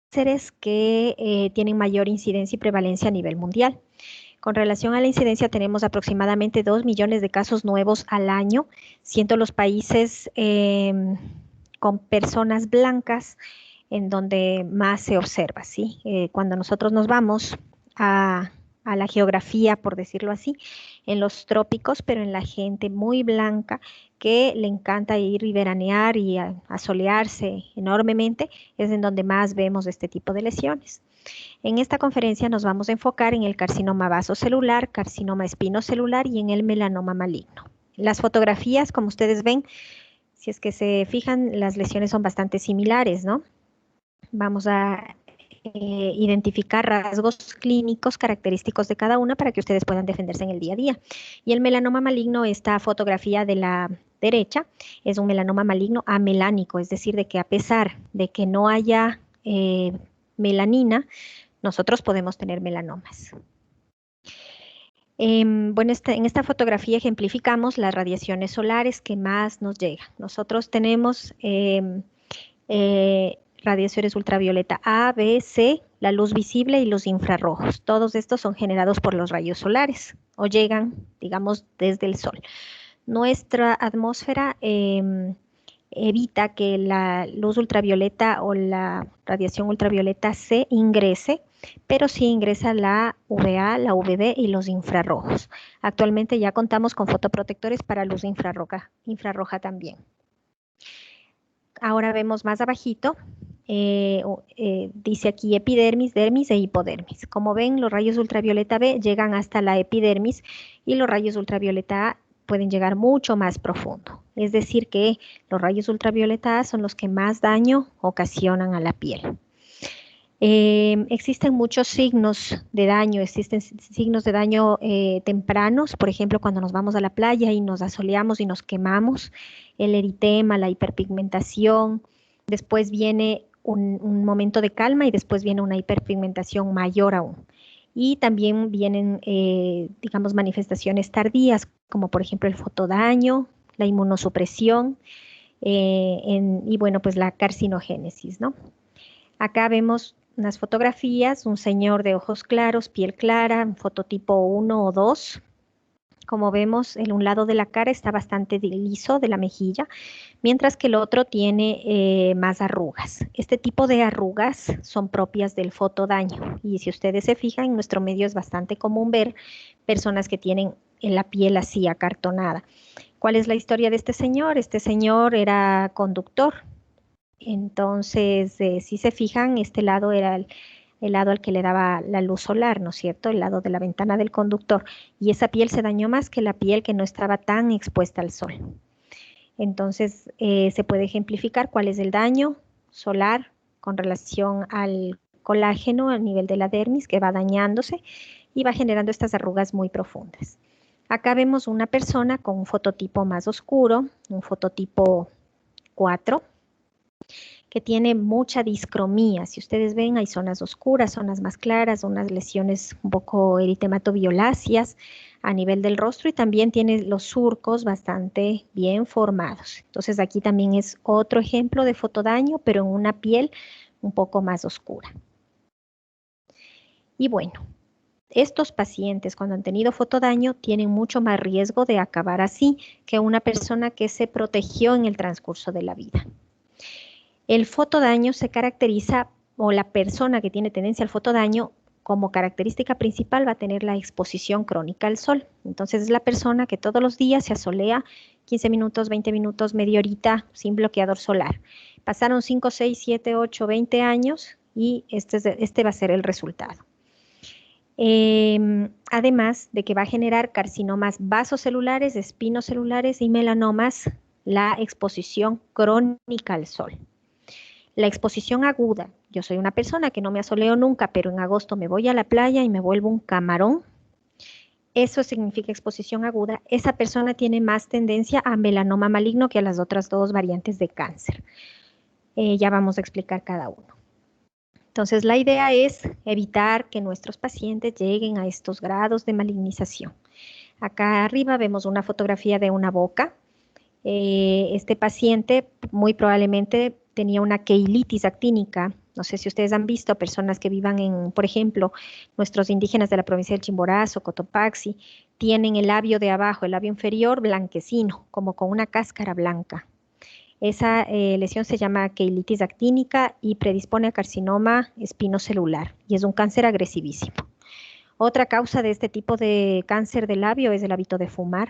cánceres que tienen mayor incidencia y prevalencia a nivel mundial. Con relación a la incidencia, tenemos aproximadamente 2 millones de casos nuevos al año, siendo los países con personas blancas en donde más se observa, ¿sí? Cuando nosotros nos vamos a la geografía, por decirlo así, en los trópicos, pero en la gente muy blanca que le encanta ir y veranear y a solearse enormemente, es en donde más vemos este tipo de lesiones. En esta conferencia nos vamos a enfocar en el carcinoma vasocelular, carcinoma espinocelular y en el melanoma maligno. Las fotografías, como ustedes ven, si es que se fijan, las lesiones son bastante similares, ¿no? Vamos a identificar rasgos clínicos característicos de cada una para que ustedes puedan defenderse en el día a día. Y el melanoma maligno, esta fotografía de la derecha, es un melanoma maligno amelánico, es decir, de que a pesar de que no haya melanina, nosotros podemos tener melanomas. Bueno, en esta fotografía ejemplificamos las radiaciones solares que más nos llegan. Nosotros tenemos radiaciones ultravioleta A, B, C, la luz visible y los infrarrojos. Todos estos son generados por los rayos solares o llegan, digamos, desde el sol. Nuestra atmósfera evita que la luz ultravioleta o la radiación ultravioleta C ingrese, pero sí ingresa la UVA, la UVB y los infrarrojos. Actualmente ya contamos con fotoprotectores para luz infrarroja también. Ahora vemos más abajito, dice aquí epidermis, dermis e hipodermis. Como ven, los rayos ultravioleta B llegan hasta la epidermis y los rayos ultravioleta A pueden llegar mucho más profundo. Es decir que los rayos ultravioleta A son los que más daño ocasionan a la piel. Existen muchos signos de daño, existen signos de daño tempranos, por ejemplo, cuando nos vamos a la playa y nos asoleamos y nos quemamos, el eritema, la hiperpigmentación, después viene un momento de calma y después viene una hiperpigmentación mayor aún. Y también vienen, digamos, manifestaciones tardías, como por ejemplo el fotodaño, la inmunosupresión y bueno, pues la carcinogénesis, ¿no? Acá vemos unas fotografías, un señor de ojos claros, piel clara, fototipo 1 o 2. Como vemos, en un lado de la cara está bastante liso de la mejilla, mientras que el otro tiene más arrugas. Este tipo de arrugas son propias del fotodaño y si ustedes se fijan, en nuestro medio es bastante común ver personas que tienen la piel así acartonada. ¿Cuál es la historia de este señor? Este señor era conductor. Entonces, si se fijan, este lado era el lado al que le daba la luz solar, ¿no es cierto? El lado de la ventana del conductor. Y esa piel se dañó más que la piel que no estaba tan expuesta al sol. Entonces, se puede ejemplificar cuál es el daño solar con relación al colágeno a nivel de la dermis que va dañándose y va generando estas arrugas muy profundas. Acá vemos una persona con un fototipo más oscuro, un fototipo 4, que tiene mucha discromía. Si ustedes ven, hay zonas oscuras, zonas más claras, unas lesiones un poco eritemato-violáceas a nivel del rostro y también tiene los surcos bastante bien formados. Entonces aquí también es otro ejemplo de fotodaño, pero en una piel un poco más oscura. Y bueno, estos pacientes cuando han tenido fotodaño tienen mucho más riesgo de acabar así que una persona que se protegió en el transcurso de la vida. El fotodaño se caracteriza, o la persona que tiene tendencia al fotodaño, como característica principal va a tener la exposición crónica al sol. Entonces es la persona que todos los días se asolea 15 minutos, 20 minutos, media horita sin bloqueador solar. Pasaron 5, 6, 7, 8, 20 años y este va a ser el resultado. Además de que va a generar carcinomas vasocelulares, espinocelulares y melanomas, la exposición crónica al sol. La exposición aguda, yo soy una persona que no me asoleo nunca, pero en agosto me voy a la playa y me vuelvo un camarón. Eso significa exposición aguda. Esa persona tiene más tendencia a melanoma maligno que a las otras dos variantes de cáncer. Ya vamos a explicar cada uno. Entonces, la idea es evitar que nuestros pacientes lleguen a estos grados de malignización. Acá arriba vemos una fotografía de una boca. Este paciente muy probablemente tenía una queilitis actínica No sé si ustedes han visto personas que vivan en, por ejemplo, nuestros indígenas de la provincia del Chimborazo, Cotopaxi, tienen el labio de abajo, el labio inferior blanquecino, como con una cáscara blanca. Esa lesión se llama queilitis actínica y predispone a carcinoma espinocelular y es un cáncer agresivísimo. Otra causa de este tipo de cáncer de labio es el hábito de fumar.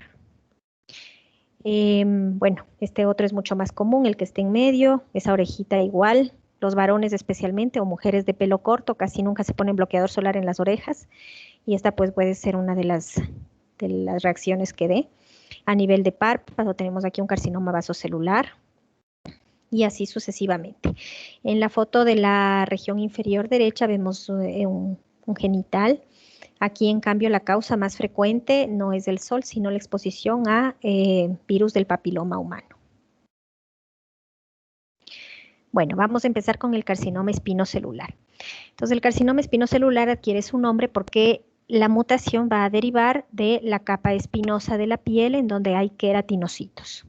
Bueno, este otro es mucho más común, el que está en medio, esa orejita igual. Los varones especialmente o mujeres de pelo corto casi nunca se ponen bloqueador solar en las orejas y esta pues puede ser una de las reacciones que dé. A nivel de párpado tenemos aquí un carcinoma vasocelular y así sucesivamente. En la foto de la región inferior derecha vemos un genital. Aquí, en cambio, la causa más frecuente no es el sol, sino la exposición a virus del papiloma humano. Bueno, vamos a empezar con el carcinoma espinocelular. Entonces, el carcinoma espinocelular adquiere su nombre porque la mutación va a derivar de la capa espinosa de la piel en donde hay queratinocitos.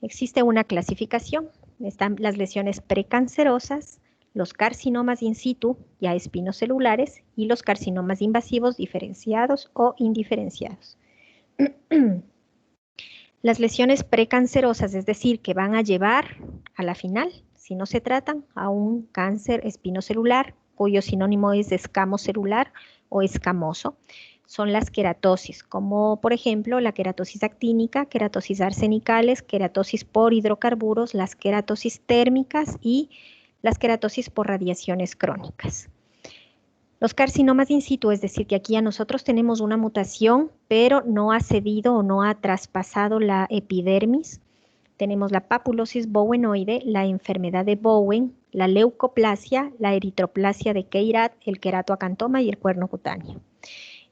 Existe una clasificación. Están las lesiones precancerosas, los carcinomas in situ, ya espinocelulares, y los carcinomas invasivos diferenciados o indiferenciados. Las lesiones precancerosas, es decir, que van a llevar a la final, si no se tratan, a un cáncer espinocelular, cuyo sinónimo es escamocelular o escamoso, son las queratosis, como por ejemplo la queratosis actínica, queratosis arsenicales, queratosis por hidrocarburos, las queratosis térmicas y las queratosis por radiaciones crónicas. Los carcinomas in situ, es decir, que aquí ya nosotros tenemos una mutación, pero no ha cedido o no ha traspasado la epidermis. Tenemos la papulosis bowenoide, la enfermedad de Bowen, la leucoplasia, la eritroplasia de Keirat, el queratoacantoma y el cuerno cutáneo.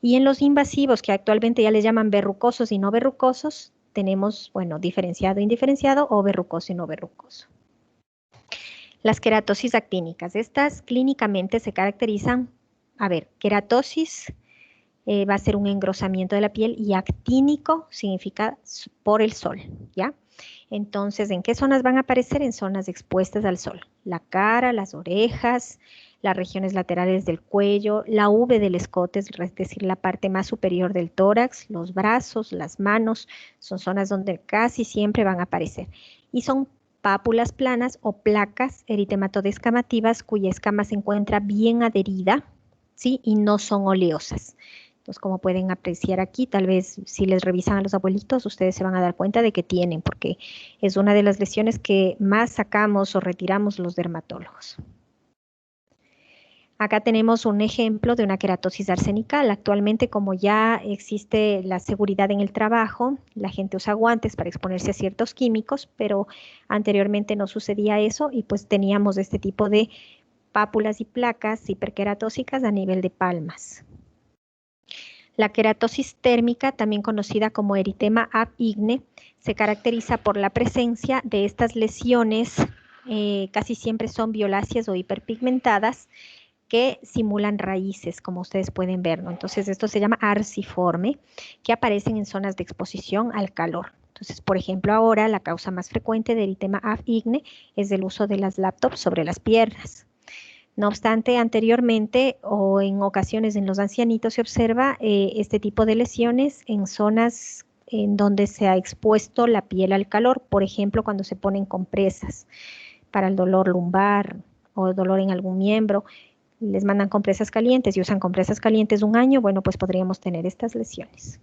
Y en los invasivos, que actualmente ya les llaman verrucosos y no verrucosos, tenemos, bueno, diferenciado, indiferenciado o verrucoso y no verrucoso. Las queratosis actínicas, estas clínicamente se caracterizan, queratosis va a ser un engrosamiento de la piel y actínico significa por el sol, ¿ya? Entonces, ¿en qué zonas van a aparecer? En zonas expuestas al sol. La cara, las orejas, las regiones laterales del cuello, la V del escote, es decir, la parte más superior del tórax, los brazos, las manos, son zonas donde casi siempre van a aparecer. Y son pápulas planas o placas eritematodescamativas cuya escama se encuentra bien adherida, ¿sí? Y no son oleosas. Entonces, como pueden apreciar aquí, tal vez si les revisan a los abuelitos, ustedes se van a dar cuenta de que tienen, porque es una de las lesiones que más sacamos o retiramos los dermatólogos. Acá tenemos un ejemplo de una queratosis arsenical. Actualmente, como ya existe la seguridad en el trabajo, la gente usa guantes para exponerse a ciertos químicos, pero anteriormente no sucedía eso y pues teníamos este tipo de pápulas y placas hiperqueratósicas a nivel de palmas. La queratosis térmica, también conocida como eritema ab igne, se caracteriza por la presencia de estas lesiones, casi siempre son violáceas o hiperpigmentadas, que simulan raíces, como ustedes pueden ver, ¿no? Entonces, esto se llama arciforme, que aparecen en zonas de exposición al calor. Entonces, por ejemplo, ahora la causa más frecuente de eritema ab igne es el uso de las laptops sobre las piernas. No obstante, anteriormente o en ocasiones en los ancianitos se observa este tipo de lesiones en zonas en donde se ha expuesto la piel al calor, por ejemplo, cuando se ponen compresas para el dolor lumbar o dolor en algún miembro, les mandan compresas calientes y usan compresas calientes un año, bueno, pues podríamos tener estas lesiones.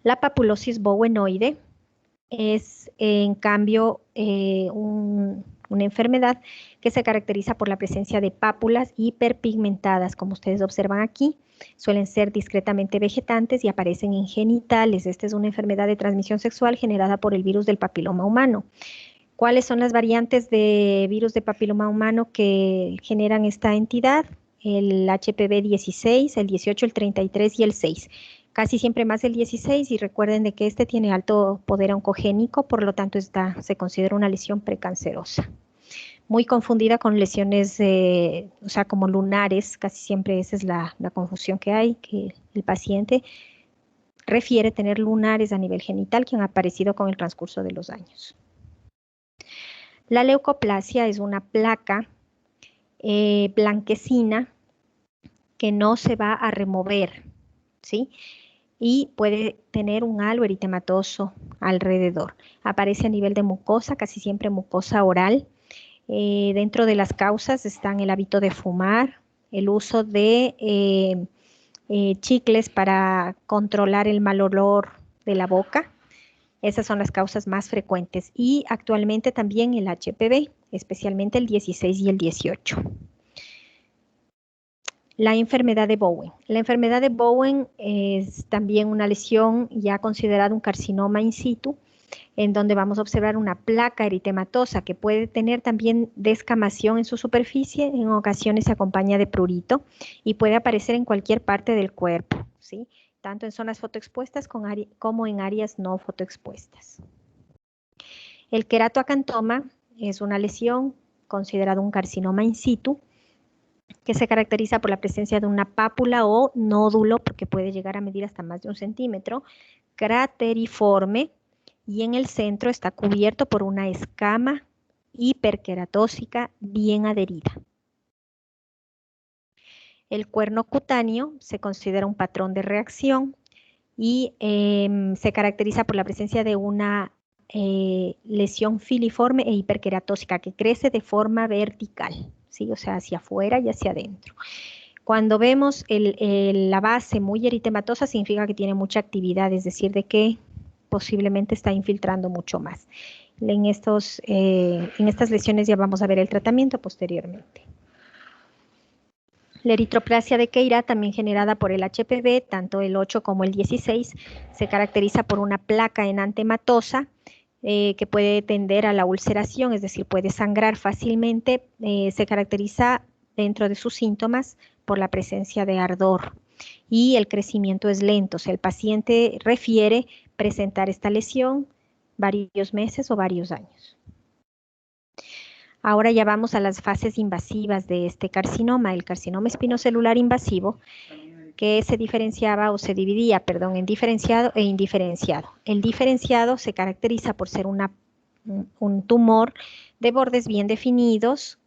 La papulosis bowenoide es, en cambio, una enfermedad que se caracteriza por la presencia de pápulas hiperpigmentadas, como ustedes observan aquí. Suelen ser discretamente vegetantes y aparecen en genitales. Esta es una enfermedad de transmisión sexual generada por el virus del papiloma humano. ¿Cuáles son las variantes de virus de papiloma humano que generan esta entidad? El HPV 16, el 18, el 33 y el 6. Casi siempre más el 16 y recuerden de que este tiene alto poder oncogénico, por lo tanto se considera una lesión precancerosa. Muy confundida con lesiones, o sea, como lunares, casi siempre esa es la confusión que hay, que el paciente refiere tener lunares a nivel genital que han aparecido con el transcurso de los años. La leucoplasia es una placa blanquecina que no se va a remover, ¿sí? Y puede tener un halo eritematoso alrededor. Aparece a nivel de mucosa, casi siempre mucosa oral. Dentro de las causas están el hábito de fumar, el uso de chicles para controlar el mal olor de la boca. Esas son las causas más frecuentes. Y actualmente también el HPV, especialmente el 16 y el 18. La enfermedad de Bowen. La enfermedad de Bowen es también una lesión ya considerada un carcinoma in situ, en donde vamos a observar una placa eritematosa que puede tener también descamación en su superficie, en ocasiones se acompaña de prurito y puede aparecer en cualquier parte del cuerpo, ¿sí? Tanto en zonas fotoexpuestas como en áreas no fotoexpuestas. El queratoacantoma es una lesión considerada un carcinoma in situ, que se caracteriza por la presencia de una pápula o nódulo, porque puede llegar a medir hasta más de 1 centímetro, crateriforme, y en el centro está cubierto por una escama hiperqueratósica bien adherida. El cuerno cutáneo se considera un patrón de reacción y se caracteriza por la presencia de una lesión filiforme e hiperqueratósica que crece de forma vertical, ¿sí? O sea, hacia afuera y hacia adentro. Cuando vemos la base muy eritematosa significa que tiene mucha actividad, es decir, de que posiblemente está infiltrando mucho más. En estas lesiones ya vamos a ver el tratamiento posteriormente. La eritroplasia de Keira, también generada por el HPV, tanto el 8 como el 16, se caracteriza por una placa enantematosa que puede tender a la ulceración, es decir, puede sangrar fácilmente. Se caracteriza dentro de sus síntomas por la presencia de ardor y el crecimiento es lento. O sea, el paciente refiere presentar esta lesión varios meses o varios años. Ahora ya vamos a las fases invasivas de este carcinoma, el carcinoma espinocelular invasivo, que se diferenciaba o se dividía, perdón, en diferenciado e indiferenciado. El diferenciado se caracteriza por ser un tumor de bordes bien definidos,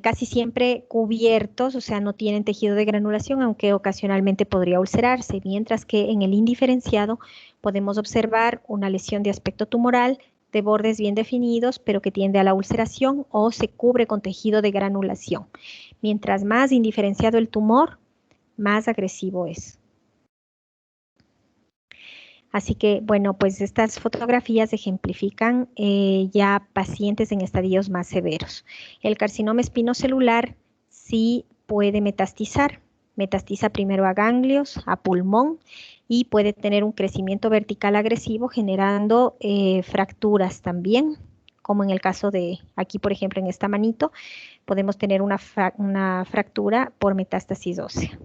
casi siempre cubiertos, o sea, no tienen tejido de granulación, aunque ocasionalmente podría ulcerarse, mientras que en el indiferenciado podemos observar una lesión de aspecto tumoral, de bordes bien definidos, pero que tiende a la ulceración o se cubre con tejido de granulación. Mientras más indiferenciado el tumor, más agresivo es. Así que, bueno, pues estas fotografías ejemplifican ya pacientes en estadios más severos. El carcinoma espinocelular sí puede metastizar. Metastiza primero a ganglios, a pulmón, y puede tener un crecimiento vertical agresivo generando fracturas también, como en el caso de aquí, por ejemplo, en esta manito, podemos tener una fractura por metástasis ósea.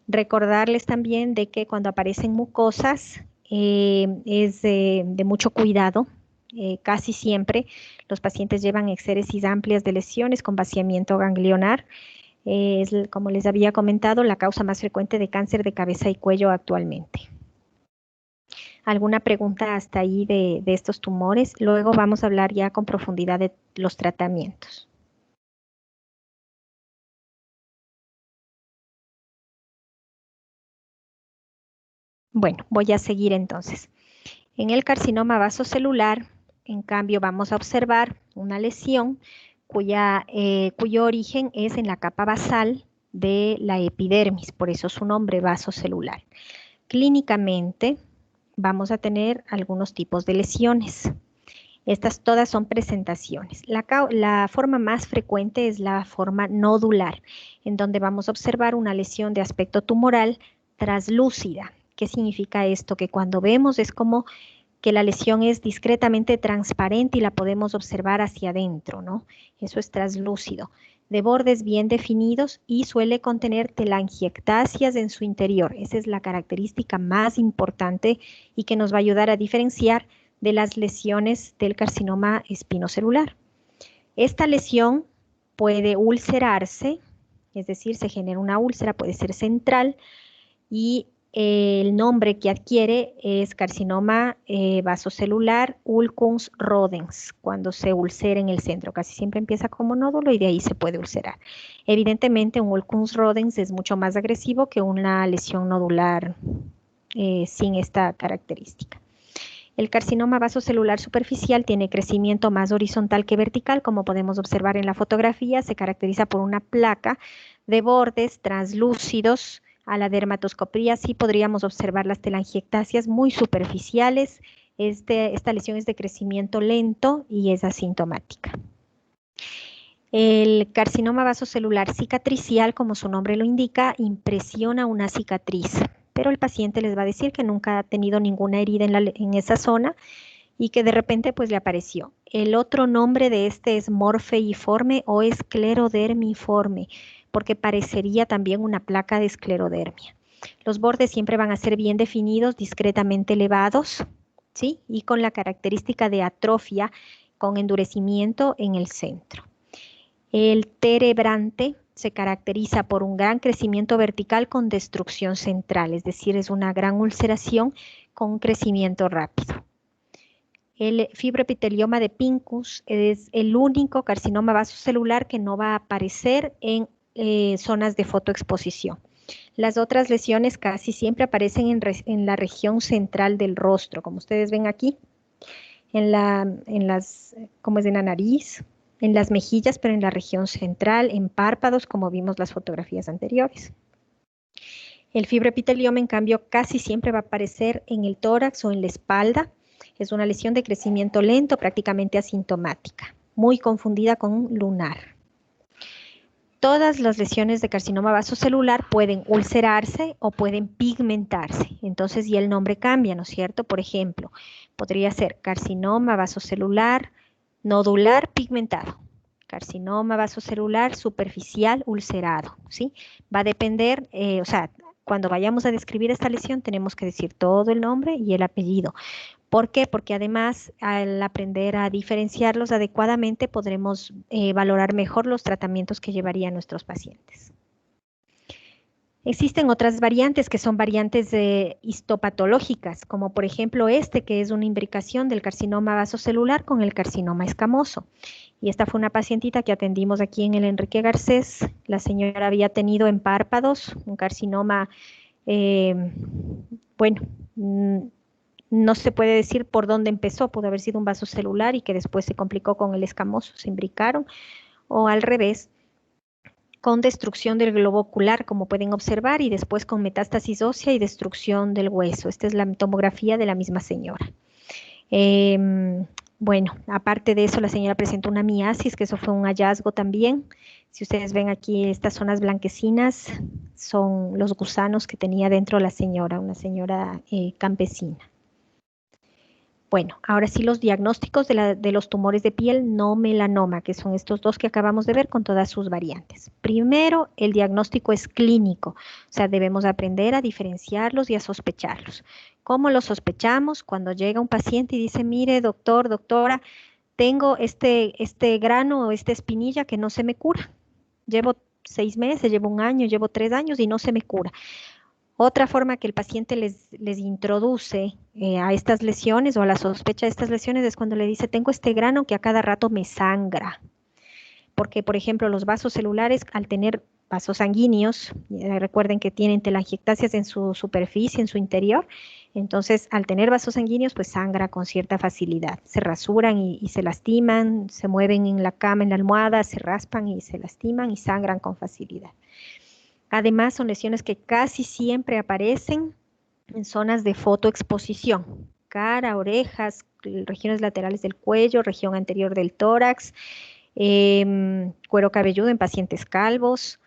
Recordarles también de que cuando aparecen mucosas es de mucho cuidado. Casi siempre los pacientes llevan exéresis amplias de lesiones con vaciamiento ganglionar. Es, como les había comentado, la causa más frecuente de cáncer de cabeza y cuello actualmente. ¿Alguna pregunta hasta ahí de estos tumores? Luego vamos a hablar ya con profundidad de los tratamientos. Bueno, voy a seguir entonces. En el carcinoma vasocelular, en cambio, vamos a observar una lesión cuyo origen es en la capa basal de la epidermis, por eso su nombre vasocelular. Clínicamente, vamos a tener algunos tipos de lesiones. Estas todas son presentaciones. La forma más frecuente es la forma nodular, en donde vamos a observar una lesión de aspecto tumoral traslúcida. ¿Qué significa esto? Que cuando vemos es como que la lesión es discretamente transparente y la podemos observar hacia adentro, ¿no? Eso es traslúcido, de bordes bien definidos y suele contener telangiectasias en su interior. Esa es la característica más importante y que nos va a ayudar a diferenciar de las lesiones del carcinoma espinocelular. Esta lesión puede ulcerarse, es decir, se genera una úlcera, puede ser central y el nombre que adquiere es carcinoma vasocelular Ulcus rodens, cuando se ulcera en el centro. Casi siempre empieza como nódulo y de ahí se puede ulcerar. Evidentemente, un Ulcus rodens es mucho más agresivo que una lesión nodular sin esta característica. El carcinoma vasocelular superficial tiene crecimiento más horizontal que vertical, como podemos observar en la fotografía. Se caracteriza por una placa de bordes translúcidos. A la dermatoscopía sí podríamos observar las telangiectasias muy superficiales. Esta lesión es de crecimiento lento y es asintomática. El carcinoma vasocelular cicatricial, como su nombre lo indica, impresiona una cicatriz, pero el paciente les va a decir que nunca ha tenido ninguna herida en esa zona y que de repente pues le apareció. El otro nombre de este es morfeiforme o esclerodermiforme, porque parecería también una placa de esclerodermia. Los bordes siempre van a ser bien definidos, discretamente elevados, ¿sí? Y con la característica de atrofia con endurecimiento en el centro. El terebrante se caracteriza por un gran crecimiento vertical con destrucción central, es decir, es una gran ulceración con un crecimiento rápido. El fibroepitelioma de Pincus es el único carcinoma vasocelular que no va a aparecer en zonas de fotoexposición. Las otras lesiones casi siempre aparecen en la región central del rostro, como ustedes ven aquí, como es en la nariz, en las mejillas, pero en la región central, en párpados, como vimos las fotografías anteriores. El fibroepitelioma, en cambio, casi siempre va a aparecer en el tórax o en la espalda. Es una lesión de crecimiento lento, prácticamente asintomática, muy confundida con lunar. Todas las lesiones de carcinoma vasocelular pueden ulcerarse o pueden pigmentarse. Entonces ya el nombre cambia, ¿no es cierto? Por ejemplo, podría ser carcinoma vasocelular nodular pigmentado, carcinoma vasocelular superficial ulcerado, ¿sí? Va a depender, o sea, cuando vayamos a describir esta lesión tenemos que decir todo el nombre y el apellido. ¿Por qué? Porque además al aprender a diferenciarlos adecuadamente podremos valorar mejor los tratamientos que llevarían nuestros pacientes. Existen otras variantes que son variantes histopatológicas, como por ejemplo que es una imbricación del carcinoma vasocelular con el carcinoma escamoso. Y esta fue una pacientita que atendimos aquí en el Enrique Garcés. La señora había tenido en párpados un carcinoma, bueno, no se puede decir por dónde empezó, pudo haber sido un vasocelular y que después se complicó con el escamoso, se imbricaron, o al revés, con destrucción del globo ocular, como pueden observar, y después con metástasis ósea y destrucción del hueso. Esta es la tomografía de la misma señora. Bueno, aparte de eso, la señora presentó una miasis, que eso fue un hallazgo también. Si ustedes ven aquí, estas zonas blanquecinas son los gusanos que tenía dentro la señora, una señora campesina. Bueno, ahora sí los diagnósticos de los tumores de piel no melanoma, que son estos dos que acabamos de ver con todas sus variantes. Primero, el diagnóstico es clínico, o sea, debemos aprender a diferenciarlos y a sospecharlos. ¿Cómo los sospechamos? Cuando llega un paciente y dice, mire, doctor, doctora, tengo este grano o esta espinilla que no se me cura. Llevo 6 meses, llevo 1 año, llevo 3 años y no se me cura. Otra forma que el paciente les introduce a estas lesiones o a la sospecha de estas lesiones es cuando le dice, tengo este grano que a cada rato me sangra. Porque, por ejemplo, los vasos celulares, al tener vasos sanguíneos, recuerden que tienen telangiectasias en su superficie, en su interior, entonces al tener vasos sanguíneos, pues sangra con cierta facilidad. Se rasuran y se lastiman, se mueven en la cama, en la almohada, se raspan y se lastiman y sangran con facilidad. Además, son lesiones que casi siempre aparecen en zonas de fotoexposición, cara, orejas, regiones laterales del cuello, región anterior del tórax, cuero cabelludo en pacientes calvos,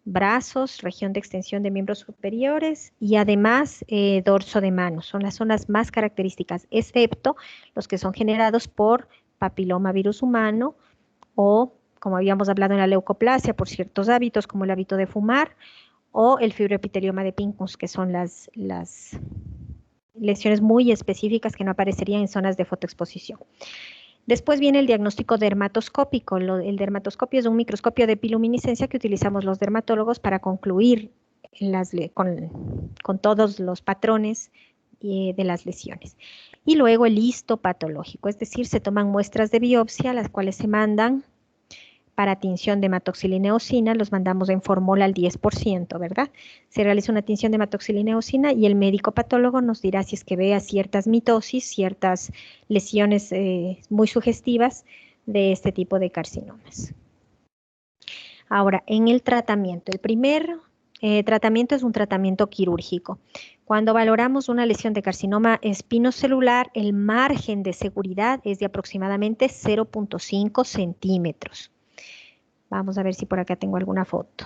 brazos, región de extensión de miembros superiores y además dorso de manos. Son las zonas más características, excepto los que son generados por papilomavirus humano o, como habíamos hablado en la leucoplasia, por ciertos hábitos como el hábito de fumar o el fibroepitelioma de Pincus, que son las lesiones muy específicas que no aparecerían en zonas de fotoexposición. Después viene el diagnóstico dermatoscópico. El dermatoscopio es un microscopio de bioluminiscencia que utilizamos los dermatólogos para concluir con todos los patrones de las lesiones. Y luego el histopatológico, es decir, se toman muestras de biopsia, las cuales se mandan para tinción de hematoxilina eosina, los mandamos en formol al 10%, ¿verdad? Se realiza una tinción de hematoxilina eosina y el médico patólogo nos dirá si es que vea ciertas mitosis, ciertas lesiones muy sugestivas de este tipo de carcinomas. Ahora, en el tratamiento, el primer tratamiento es un tratamiento quirúrgico. Cuando valoramos una lesión de carcinoma espinocelular, el margen de seguridad es de aproximadamente 0.5 centímetros. Vamos a ver si por acá tengo alguna foto.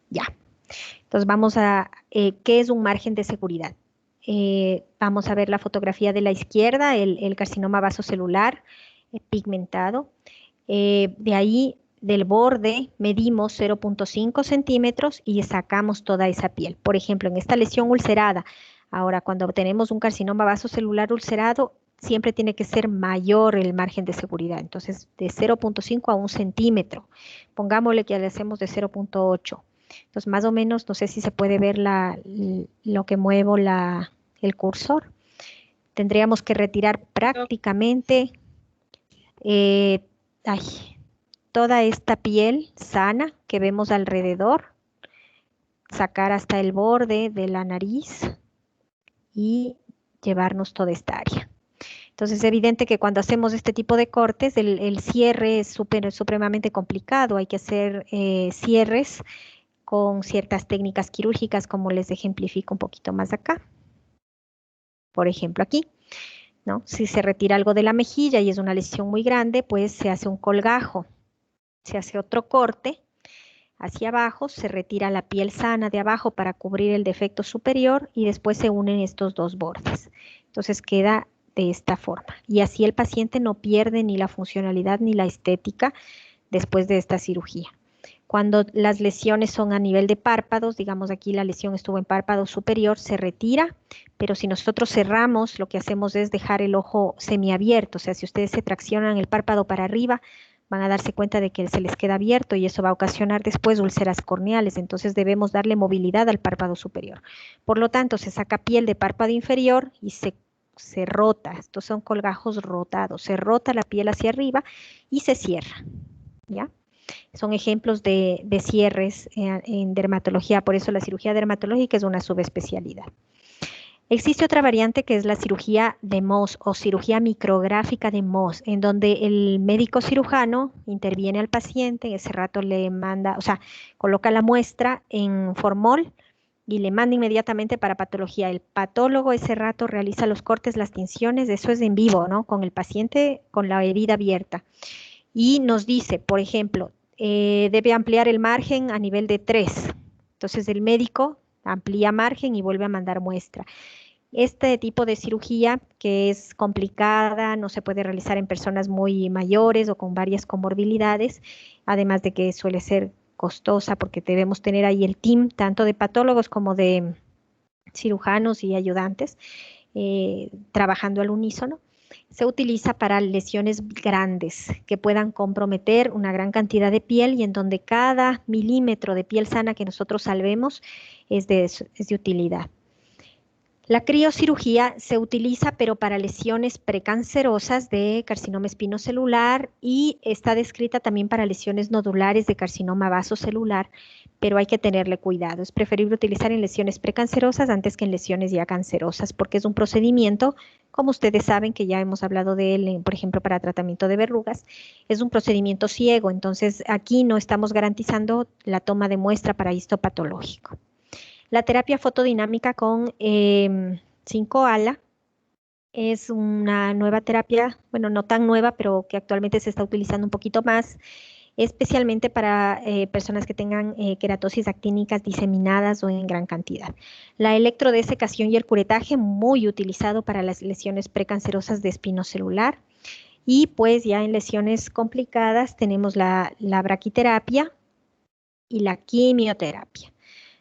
Ya. Entonces vamos a, ¿qué es un margen de seguridad? Vamos a ver la fotografía de la izquierda, el carcinoma vasocelular pigmentado. De ahí, del borde, medimos 0.5 centímetros y sacamos toda esa piel. Por ejemplo, en esta lesión ulcerada, ahora cuando tenemos un carcinoma vasocelular ulcerado, siempre tiene que ser mayor el margen de seguridad. Entonces, de 0.5 a 1 centímetro. Pongámosle que le hacemos de 0.8. Entonces, más o menos, no sé si se puede ver lo que muevo el cursor. Tendríamos que retirar prácticamente toda esta piel sana que vemos alrededor, sacar hasta el borde de la nariz y llevarnos toda esta área. Entonces es evidente que cuando hacemos este tipo de cortes, el cierre es supremamente complicado. Hay que hacer cierres con ciertas técnicas quirúrgicas, como les ejemplifico un poquito más acá. Por ejemplo, aquí, ¿no? Si se retira algo de la mejilla y es una lesión muy grande, pues se hace un colgajo. Se hace otro corte hacia abajo, se retira la piel sana de abajo para cubrir el defecto superior y después se unen estos dos bordes. Entonces queda de esta forma. Y así el paciente no pierde ni la funcionalidad ni la estética después de esta cirugía. Cuando las lesiones son a nivel de párpados, digamos aquí la lesión estuvo en párpado superior, se retira, pero si nosotros cerramos, lo que hacemos es dejar el ojo semiabierto, o sea, si ustedes se traccionan el párpado para arriba, van a darse cuenta de que se les queda abierto y eso va a ocasionar después úlceras corneales, entonces debemos darle movilidad al párpado superior. Por lo tanto, se saca piel de párpado inferior y se rota, estos son colgajos rotados, se rota la piel hacia arriba y se cierra, ¿ya? Son ejemplos de cierres en dermatología, por eso la cirugía dermatológica es una subespecialidad. Existe otra variante que es la cirugía de Mohs o cirugía micrográfica de Mohs, en donde el médico cirujano interviene al paciente, en ese rato le manda, o sea, coloca la muestra en formol y le manda inmediatamente para patología. El patólogo ese rato realiza los cortes, las tinciones, eso es en vivo, ¿no? Con el paciente con la herida abierta. Y nos dice, por ejemplo, debe ampliar el margen a nivel de 3. Entonces el médico amplía margen y vuelve a mandar muestra. Este tipo de cirugía, que es complicada, no se puede realizar en personas muy mayores o con varias comorbilidades, además de que suele ser costosa porque debemos tener ahí el team, tanto de patólogos como de cirujanos y ayudantes, trabajando al unísono. Se utiliza para lesiones grandes que puedan comprometer una gran cantidad de piel y en donde cada milímetro de piel sana que nosotros salvemos es de utilidad. La criocirugía se utiliza pero para lesiones precancerosas de carcinoma espinocelular y está descrita también para lesiones nodulares de carcinoma vasocelular, pero hay que tenerle cuidado. Es preferible utilizar en lesiones precancerosas antes que en lesiones ya cancerosas porque es un procedimiento, como ustedes saben que ya hemos hablado de él, por ejemplo, para tratamiento de verrugas, es un procedimiento ciego, entonces aquí no estamos garantizando la toma de muestra para histopatológico. La terapia fotodinámica con 5-ALA es una nueva terapia, bueno, no tan nueva, pero que actualmente se está utilizando un poquito más, especialmente para personas que tengan queratosis actínicas diseminadas o en gran cantidad. La electrodesecación y el curetaje, muy utilizado para las lesiones precancerosas de espinocelular. Y pues ya en lesiones complicadas tenemos la braquiterapia y la quimioterapia.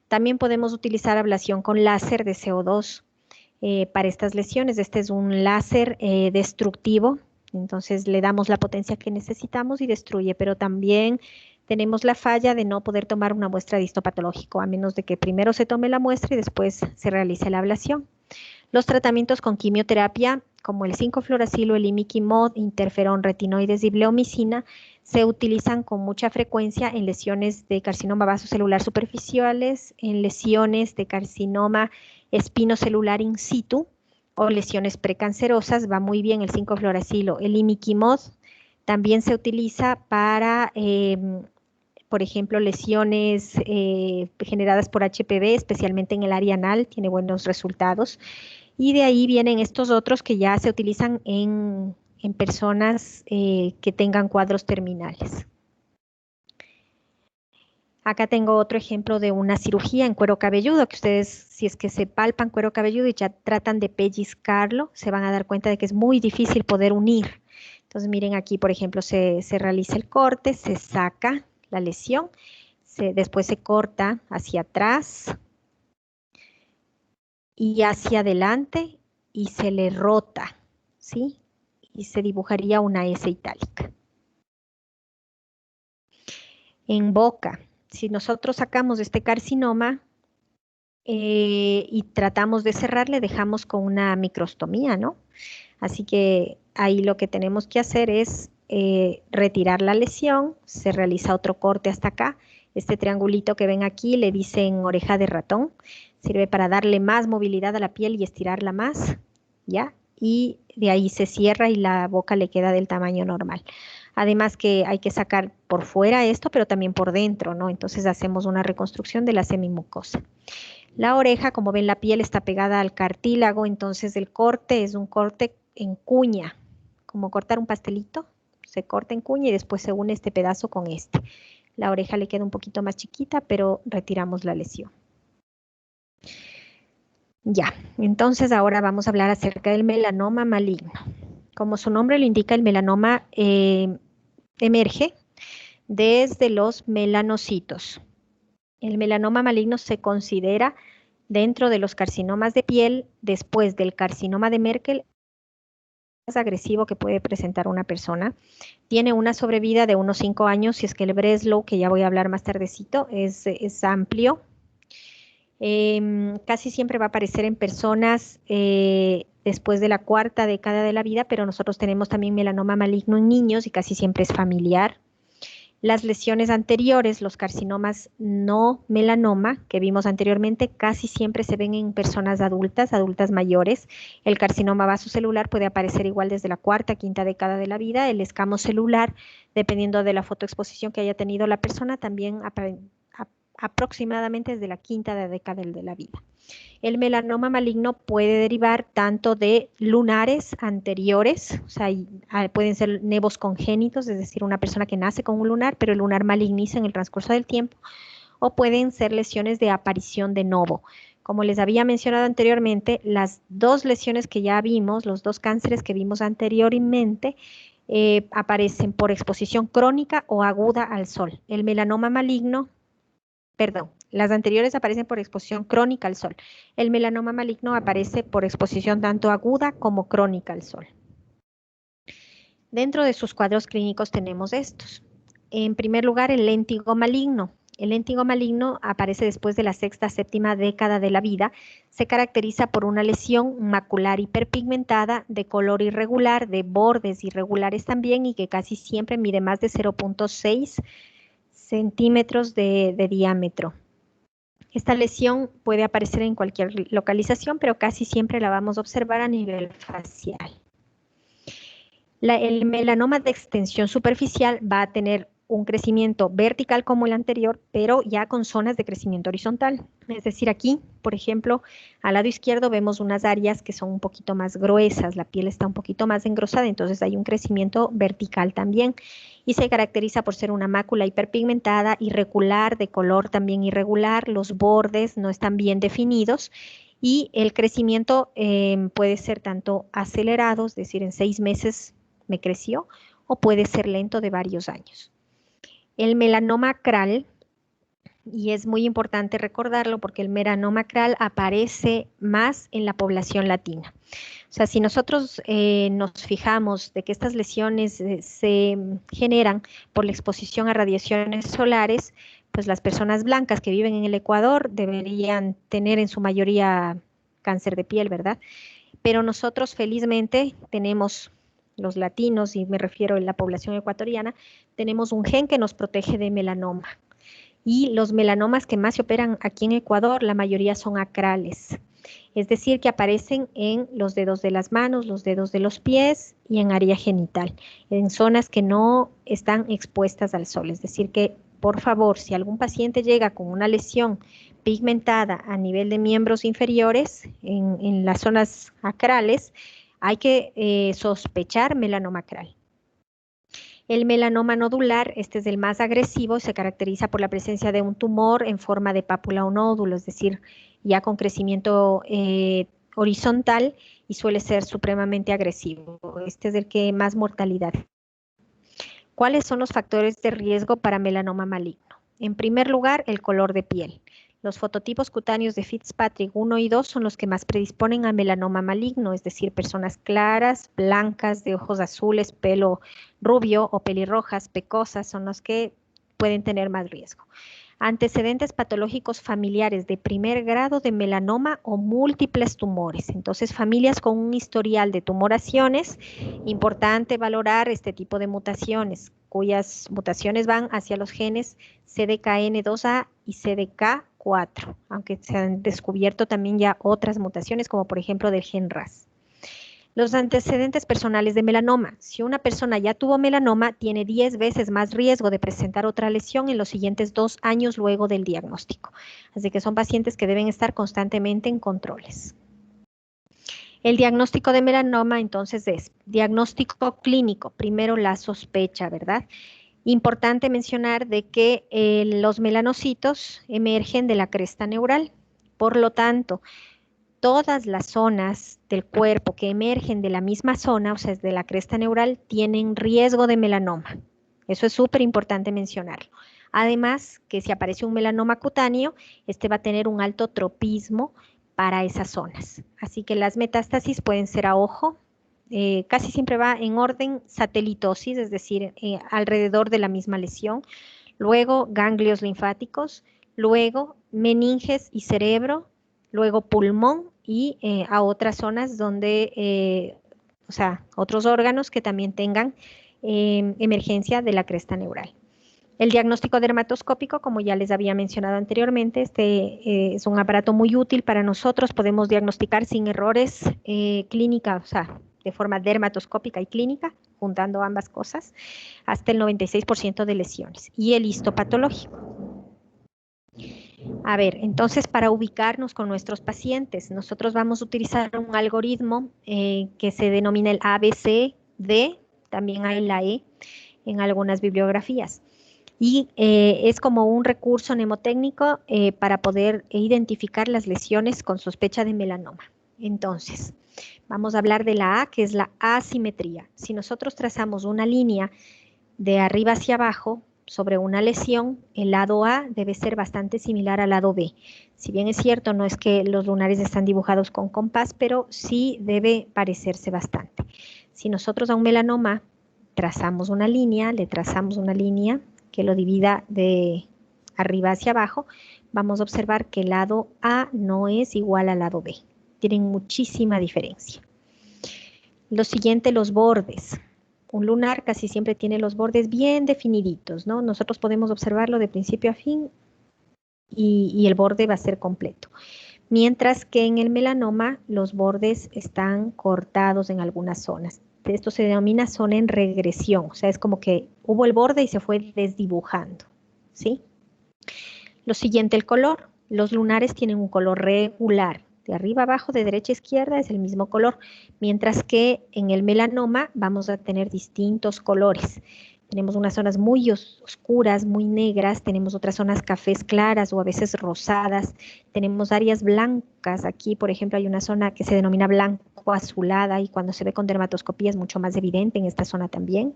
También podemos utilizar ablación con láser de CO2 para estas lesiones. Este es un láser destructivo, entonces le damos la potencia que necesitamos y destruye, pero también tenemos la falla de no poder tomar una muestra de histopatológico, a menos de que primero se tome la muestra y después se realice la ablación. Los tratamientos con quimioterapia, como el 5-fluoracilo, el imiquimod, interferón, retinoides y bleomicina, se utilizan con mucha frecuencia en lesiones de carcinoma vasocelular superficiales, en lesiones de carcinoma espinocelular in situ o lesiones precancerosas. Va muy bien el 5-fluoracilo. El imiquimod también se utiliza para, por ejemplo, lesiones generadas por HPV, especialmente en el área anal, tiene buenos resultados. Y de ahí vienen estos otros que ya se utilizan en personas que tengan cuadros terminales. Acá tengo otro ejemplo de una cirugía en cuero cabelludo, que ustedes, si es que se palpan cuero cabelludo y ya tratan de pellizcarlo, se van a dar cuenta de que es muy difícil poder unir. Entonces miren aquí, por ejemplo, se realiza el corte, se saca la lesión, después se corta hacia atrás y hacia adelante y se le rota, ¿sí? Y se dibujaría una S itálica. En boca, si nosotros sacamos este carcinoma y tratamos de cerrar, le dejamos con una microstomía, ¿no? Así que ahí lo que tenemos que hacer es retirar la lesión, se realiza otro corte hasta acá. Este triangulito que ven aquí le dicen oreja de ratón, sirve para darle más movilidad a la piel y estirarla más, ¿ya? Y de ahí se cierra y la boca le queda del tamaño normal. Además que hay que sacar por fuera esto, pero también por dentro, ¿no? Entonces hacemos una reconstrucción de la semimucosa. La oreja, como ven, la piel está pegada al cartílago, entonces el corte es un corte en cuña, como cortar un pastelito, se corta en cuña y después se une este pedazo con este. La oreja le queda un poquito más chiquita, pero retiramos la lesión. Ya, entonces ahora vamos a hablar acerca del melanoma maligno. Como su nombre lo indica, el melanoma emerge desde los melanocitos. El melanoma maligno se considera dentro de los carcinomas de piel, después del carcinoma de Merkel, más agresivo que puede presentar una persona. Tiene una sobrevida de unos 5 años, si es que el Breslow, que ya voy a hablar más tardecito, es amplio. Casi siempre va a aparecer en personas después de la 4ª década de la vida, pero nosotros tenemos también melanoma maligno en niños y casi siempre es familiar. Las lesiones anteriores, los carcinomas no melanoma que vimos anteriormente, casi siempre se ven en personas adultas mayores. El carcinoma vasocelular puede aparecer igual desde la 4ª, 5ª década de la vida. El escamo celular, dependiendo de la fotoexposición que haya tenido la persona, también aproximadamente desde la 5ª década de la vida. El melanoma maligno puede derivar tanto de lunares anteriores, o sea, pueden ser nevos congénitos, es decir, una persona que nace con un lunar, pero el lunar maligniza en el transcurso del tiempo, o pueden ser lesiones de aparición de novo. Como les había mencionado anteriormente, las dos lesiones que ya vimos, los dos cánceres que vimos anteriormente, aparecen por exposición crónica o aguda al sol. El melanoma maligno, perdón, las anteriores aparecen por exposición crónica al sol. El melanoma maligno aparece por exposición tanto aguda como crónica al sol. Dentro de sus cuadros clínicos tenemos estos. En primer lugar, el léntigo maligno. El léntigo maligno aparece después de la 6ª, 7ª década de la vida. Se caracteriza por una lesión macular hiperpigmentada de color irregular, de bordes irregulares también y que casi siempre mide más de 0.6 centímetros de diámetro. Esta lesión puede aparecer en cualquier localización, pero casi siempre la vamos a observar a nivel facial. El melanoma de extensión superficial va a tener un crecimiento vertical como el anterior, pero ya con zonas de crecimiento horizontal. Es decir, aquí, por ejemplo, al lado izquierdo vemos unas áreas que son un poquito más gruesas, la piel está un poquito más engrosada, entonces hay un crecimiento vertical también y se caracteriza por ser una mácula hiperpigmentada, irregular, de color también irregular, los bordes no están bien definidos y el crecimiento puede ser tanto acelerado, es decir, en 6 meses me creció, o puede ser lento de varios años. El melanoma acral y es muy importante recordarlo porque el melanoma acral aparece más en la población latina. O sea, si nosotros nos fijamos de que estas lesiones se generan por la exposición a radiaciones solares, pues las personas blancas que viven en el Ecuador deberían tener en su mayoría cáncer de piel, ¿verdad? Pero nosotros felizmente tenemos, los latinos, y me refiero a la población ecuatoriana, tenemos un gen que nos protege de melanoma. Y los melanomas que más se operan aquí en Ecuador, la mayoría son acrales. Es decir, que aparecen en los dedos de las manos, los dedos de los pies y en área genital, en zonas que no están expuestas al sol. Es decir, que por favor, si algún paciente llega con una lesión pigmentada a nivel de miembros inferiores, en las zonas acrales, hay que sospechar melanoma acral. El melanoma nodular, este es el más agresivo, se caracteriza por la presencia de un tumor en forma de pápula o nódulo, es decir, ya con crecimiento horizontal y suele ser supremamente agresivo. Este es el que más mortalidad. ¿Cuáles son los factores de riesgo para melanoma maligno? En primer lugar, el color de piel. Los fototipos cutáneos de Fitzpatrick 1 y 2 son los que más predisponen a melanoma maligno, es decir, personas claras, blancas, de ojos azules, pelo rubio o pelirrojas, pecosas, son los que pueden tener más riesgo. Antecedentes patológicos familiares de primer grado de melanoma o múltiples tumores. Entonces, familias con un historial de tumoraciones, importante valorar este tipo de mutaciones, cuyas mutaciones van hacia los genes CDKN2A y CDK4, aunque se han descubierto también ya otras mutaciones, como por ejemplo del gen RAS. Los antecedentes personales de melanoma. Si una persona ya tuvo melanoma, tiene 10 veces más riesgo de presentar otra lesión en los siguientes 2 años luego del diagnóstico. Así que son pacientes que deben estar constantemente en controles. El diagnóstico de melanoma entonces es diagnóstico clínico, primero la sospecha, ¿verdad? Importante mencionar de que los melanocitos emergen de la cresta neural, por lo tanto, todas las zonas del cuerpo que emergen de la misma zona, o sea, de la cresta neural, tienen riesgo de melanoma. Eso es súper importante mencionarlo. Además, que si aparece un melanoma cutáneo, este va a tener un alto tropismo para esas zonas. Así que las metástasis pueden ser a ojo, casi siempre va en orden satelitosis, es decir, alrededor de la misma lesión, luego ganglios linfáticos, luego meninges y cerebro, luego pulmón y a otras zonas donde, o sea, otros órganos que también tengan emergencia de la cresta neural. El diagnóstico dermatoscópico, como ya les había mencionado anteriormente, es un aparato muy útil para nosotros. Podemos diagnosticar sin errores clínica, o sea, de forma dermatoscópica y clínica, juntando ambas cosas, hasta el 96% de lesiones. Y el histopatológico. A ver, entonces para ubicarnos con nuestros pacientes, nosotros vamos a utilizar un algoritmo que se denomina el ABCD, también hay la E en algunas bibliografías. Y es como un recurso mnemotécnico para poder identificar las lesiones con sospecha de melanoma. Entonces, vamos a hablar de la A, que es la asimetría. Si nosotros trazamos una línea de arriba hacia abajo sobre una lesión, el lado A debe ser bastante similar al lado B. Si bien es cierto, no es que los lunares están dibujados con compás, pero sí debe parecerse bastante. Si nosotros a un melanoma trazamos una línea, le trazamos una línea que lo divida de arriba hacia abajo, vamos a observar que el lado A no es igual al lado B. Tienen muchísima diferencia. Lo siguiente, los bordes. Un lunar casi siempre tiene los bordes bien definiditos, ¿no? Nosotros podemos observarlo de principio a fin y el borde va a ser completo. Mientras que en el melanoma los bordes están cortados en algunas zonas. Esto se denomina zona en regresión, o sea, es como que hubo el borde y se fue desdibujando, ¿sí? Lo siguiente, el color. Los lunares tienen un color regular. De arriba abajo, de derecha a izquierda es el mismo color, mientras que en el melanoma vamos a tener distintos colores. Tenemos unas zonas muy oscuras, muy negras, tenemos otras zonas cafés claras o a veces rosadas, tenemos áreas blancas. Aquí, por ejemplo, hay una zona que se denomina blanco azulada y cuando se ve con dermatoscopía es mucho más evidente en esta zona también.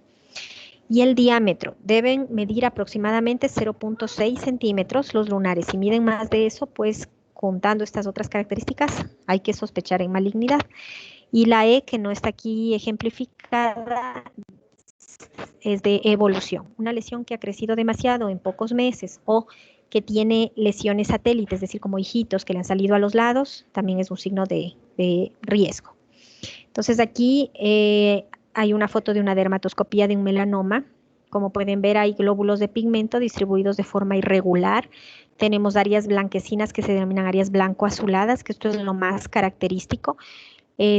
Y el diámetro, deben medir aproximadamente 0.6 centímetros los lunares. Si miden más de eso, pues juntando estas otras características, hay que sospechar en malignidad. Y la E, que no está aquí ejemplificada, es de evolución. Una lesión que ha crecido demasiado en pocos meses o que tiene lesiones satélites, es decir, como hijitos que le han salido a los lados, también es un signo de riesgo. Entonces aquí hay una foto de una dermatoscopía de un melanoma. Como pueden ver, hay glóbulos de pigmento distribuidos de forma irregular. Tenemos áreas blanquecinas que se denominan áreas blanco-azuladas, que esto es lo más característico.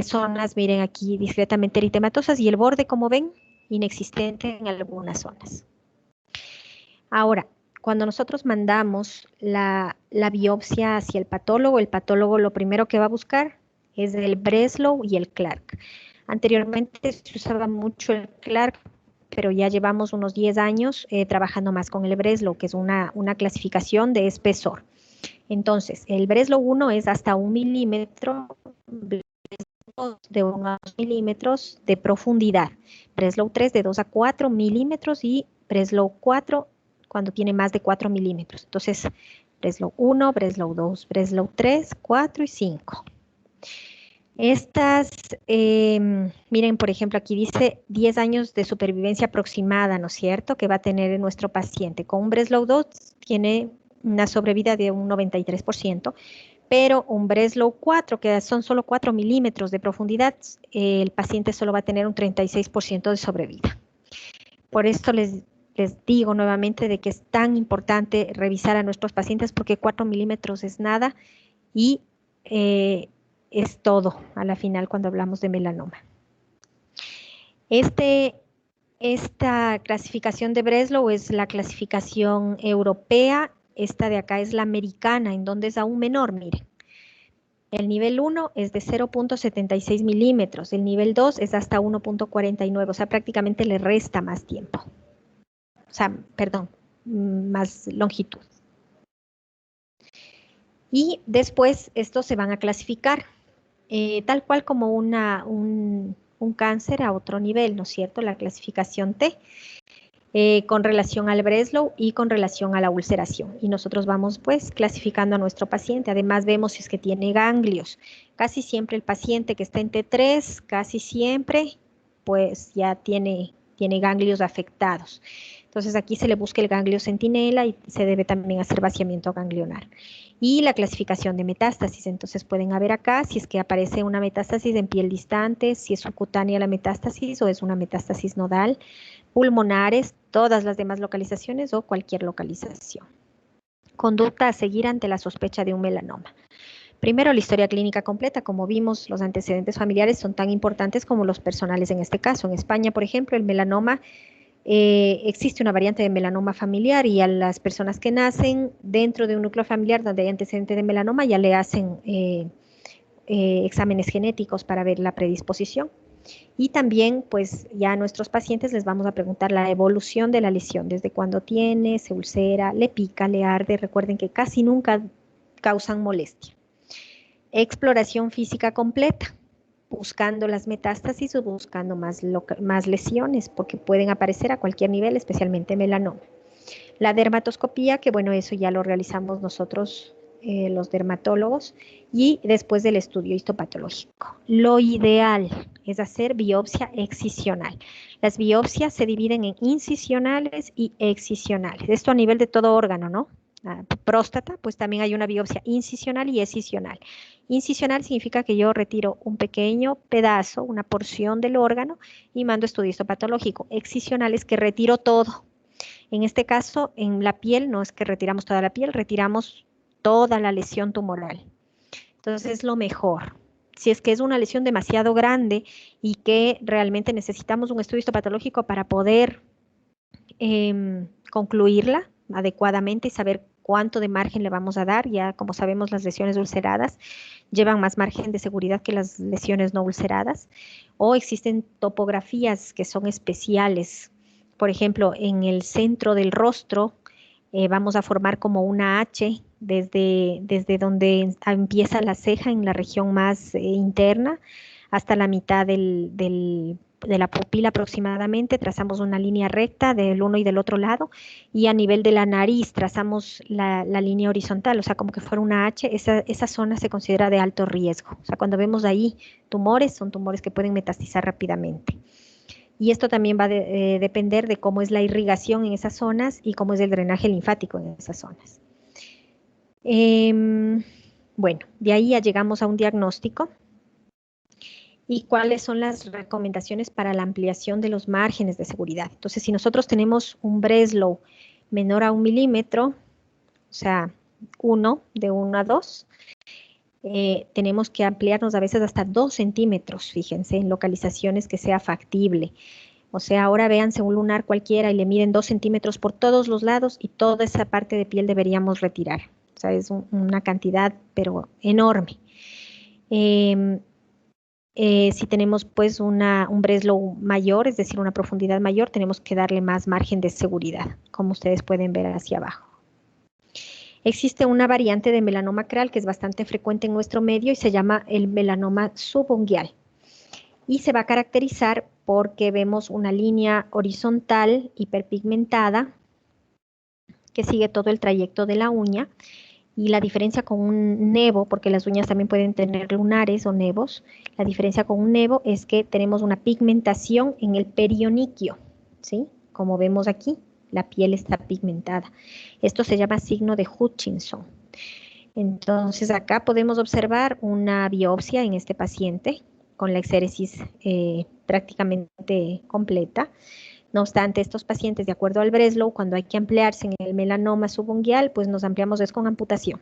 Zonas, miren aquí, discretamente eritematosas y el borde, como ven, inexistente en algunas zonas. Ahora, cuando nosotros mandamos la biopsia hacia el patólogo lo primero que va a buscar es el Breslow y el Clark. Anteriormente se usaba mucho el Clark, pero ya llevamos unos 10 años trabajando más con el Breslow, que es una clasificación de espesor. Entonces, el Breslow 1 es hasta 1 milímetro, de 1 a 2 milímetros de profundidad. Breslow 3 de 2 a 4 milímetros y Breslow 4 cuando tiene más de 4 milímetros. Entonces, Breslow 1, Breslow 2, Breslow 3, 4 y 5. Estas, miren, por ejemplo, aquí dice 10 años de supervivencia aproximada, ¿no es cierto?, que va a tener nuestro paciente. Con un Breslow 2 tiene una sobrevida de un 93%, pero un Breslow 4, que son solo 4 milímetros de profundidad, el paciente solo va a tener un 36% de sobrevida. Por esto les digo nuevamente de que es tan importante revisar a nuestros pacientes porque 4 milímetros es nada y es todo a la final cuando hablamos de melanoma. Esta clasificación de Breslow es la clasificación europea, esta de acá es la americana, en donde es aún menor, miren. El nivel 1 es de 0.76 milímetros, el nivel 2 es hasta 1.49, o sea, prácticamente le resta más tiempo. O sea, perdón, más longitud. Y después estos se van a clasificar tal cual como un cáncer a otro nivel, ¿no es cierto? La clasificación T. Con relación al Breslow y con relación a la ulceración. Y nosotros vamos pues clasificando a nuestro paciente. Además vemos si es que tiene ganglios. Casi siempre el paciente que está en T3, casi siempre pues ya tiene ganglios afectados. Entonces aquí se le busca el ganglio centinela y se debe también hacer vaciamiento ganglionar. Y la clasificación de metástasis, entonces pueden ver acá si es que aparece una metástasis en piel distante, si es subcutánea la metástasis o es una metástasis nodal, pulmonares, todas las demás localizaciones o cualquier localización. Conducta a seguir ante la sospecha de un melanoma. Primero, la historia clínica completa. Como vimos, los antecedentes familiares son tan importantes como los personales en este caso. En España, por ejemplo, el melanoma, existe una variante de melanoma familiar y a las personas que nacen dentro de un núcleo familiar donde hay antecedente de melanoma ya le hacen exámenes genéticos para ver la predisposición. Y también, pues ya a nuestros pacientes les vamos a preguntar la evolución de la lesión, desde cuándo tiene, se ulcera, le pica, le arde. Recuerden que casi nunca causan molestia. Exploración física completa, buscando las metástasis o buscando más lesiones, porque pueden aparecer a cualquier nivel, especialmente melanoma. La dermatoscopía, que bueno, eso ya lo realizamos nosotros, los dermatólogos, y después del estudio histopatológico. Lo ideal es hacer biopsia excisional. Las biopsias se dividen en incisionales y excisionales. Esto a nivel de todo órgano, ¿no? Próstata, pues también hay una biopsia incisional y excisional. Incisional significa que yo retiro un pequeño pedazo, una porción del órgano y mando estudio histopatológico. Excisional es que retiro todo. En este caso, en la piel, no es que retiramos toda la piel, retiramos toda la lesión tumoral. Entonces es lo mejor. Si es que es una lesión demasiado grande y que realmente necesitamos un estudio histopatológico para poder concluirla adecuadamente y saber cuánto de margen le vamos a dar. Ya como sabemos, las lesiones ulceradas llevan más margen de seguridad que las lesiones no ulceradas. O existen topografías que son especiales. Por ejemplo, en el centro del rostro vamos a formar como una H desde donde empieza la ceja en la región más interna hasta la mitad del la pupila aproximadamente, trazamos una línea recta del uno y del otro lado, y a nivel de la nariz trazamos la línea horizontal, o sea, como que fuera una H. Esa zona se considera de alto riesgo. O sea, cuando vemos ahí tumores, son tumores que pueden metastizar rápidamente. Y esto también va a depender de cómo es la irrigación en esas zonas y cómo es el drenaje linfático en esas zonas. Bueno, de ahí ya llegamos a un diagnóstico. ¿Y cuáles son las recomendaciones para la ampliación de los márgenes de seguridad? Entonces, si nosotros tenemos un Breslow menor a 1 milímetro, o sea, de 1 a 2, tenemos que ampliarnos a veces hasta 2 centímetros, fíjense, en localizaciones que sea factible. O sea, ahora véanse un lunar cualquiera y le miden 2 centímetros por todos los lados y toda esa parte de piel deberíamos retirar. O sea, es una cantidad, pero enorme. Si tenemos pues un Breslow mayor, es decir, una profundidad mayor, tenemos que darle más margen de seguridad, como ustedes pueden ver hacia abajo. Existe una variante de melanoma creal que es bastante frecuente en nuestro medio y se llama el melanoma subunguial. Y se va a caracterizar porque vemos una línea horizontal hiperpigmentada que sigue todo el trayecto de la uña. Y la diferencia con un nevo, porque las uñas también pueden tener lunares o nevos, la diferencia con un nevo es que tenemos una pigmentación en el perioniquio, ¿sí? Como vemos aquí, la piel está pigmentada. Esto se llama signo de Hutchinson. Entonces acá podemos observar una biopsia en este paciente con la exéresis prácticamente completa. No obstante, estos pacientes, de acuerdo al Breslow, cuando hay que ampliarse en el melanoma subunguial, pues nos ampliamos es con amputación.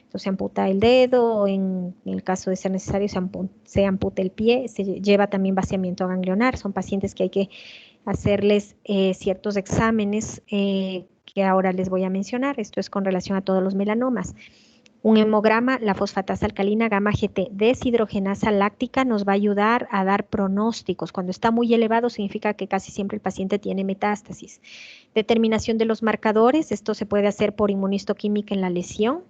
Entonces se amputa el dedo, o en el caso de ser necesario se amputa el pie, se lleva también vaciamiento ganglionar. Son pacientes que hay que hacerles ciertos exámenes que ahora les voy a mencionar. Esto es con relación a todos los melanomas. Un hemograma, la fosfatasa alcalina gamma GT deshidrogenasa láctica nos va a ayudar a dar pronósticos. Cuando está muy elevado significa que casi siempre el paciente tiene metástasis. Determinación de los marcadores, esto se puede hacer por inmunistoquímica en la lesión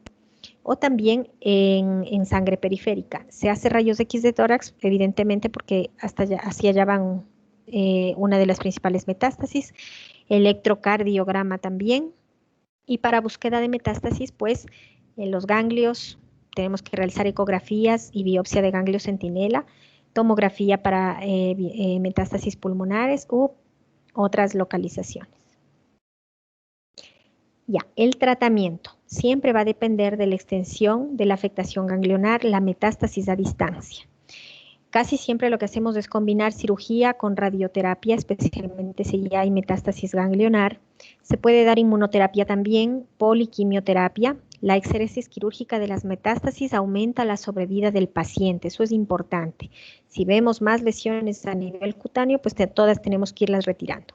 o también en sangre periférica. Se hace rayos X de tórax, evidentemente, porque hacia allá van una de las principales metástasis. Electrocardiograma también. Y para búsqueda de metástasis, pues en los ganglios tenemos que realizar ecografías y biopsia de ganglio centinela, tomografía para metástasis pulmonares u otras localizaciones. Ya, el tratamiento siempre va a depender de la extensión de la afectación ganglionar, la metástasis a distancia. Casi siempre lo que hacemos es combinar cirugía con radioterapia, especialmente si ya hay metástasis ganglionar. Se puede dar inmunoterapia también, poliquimioterapia. La exéresis quirúrgica de las metástasis aumenta la sobrevida del paciente, eso es importante. Si vemos más lesiones a nivel cutáneo, pues todas tenemos que irlas retirando.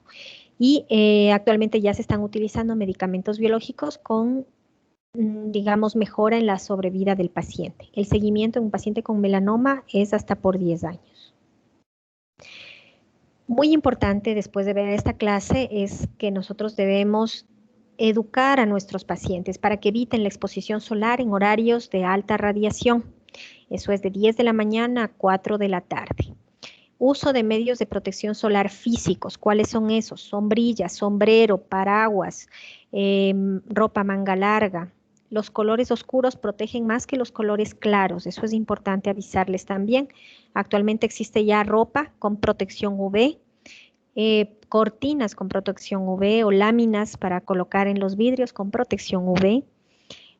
Y actualmente ya se están utilizando medicamentos biológicos con digamos, mejora en la sobrevida del paciente. El seguimiento en un paciente con melanoma es hasta por 10 años. Muy importante después de ver esta clase es que nosotros debemos educar a nuestros pacientes para que eviten la exposición solar en horarios de alta radiación. Eso es de 10 de la mañana a 4 de la tarde. Uso de medios de protección solar físicos. ¿Cuáles son esos? Sombrillas, sombrero, paraguas, ropa manga larga. Los colores oscuros protegen más que los colores claros. Eso es importante avisarles también. Actualmente existe ya ropa con protección UV, cortinas con protección UV o láminas para colocar en los vidrios con protección UV.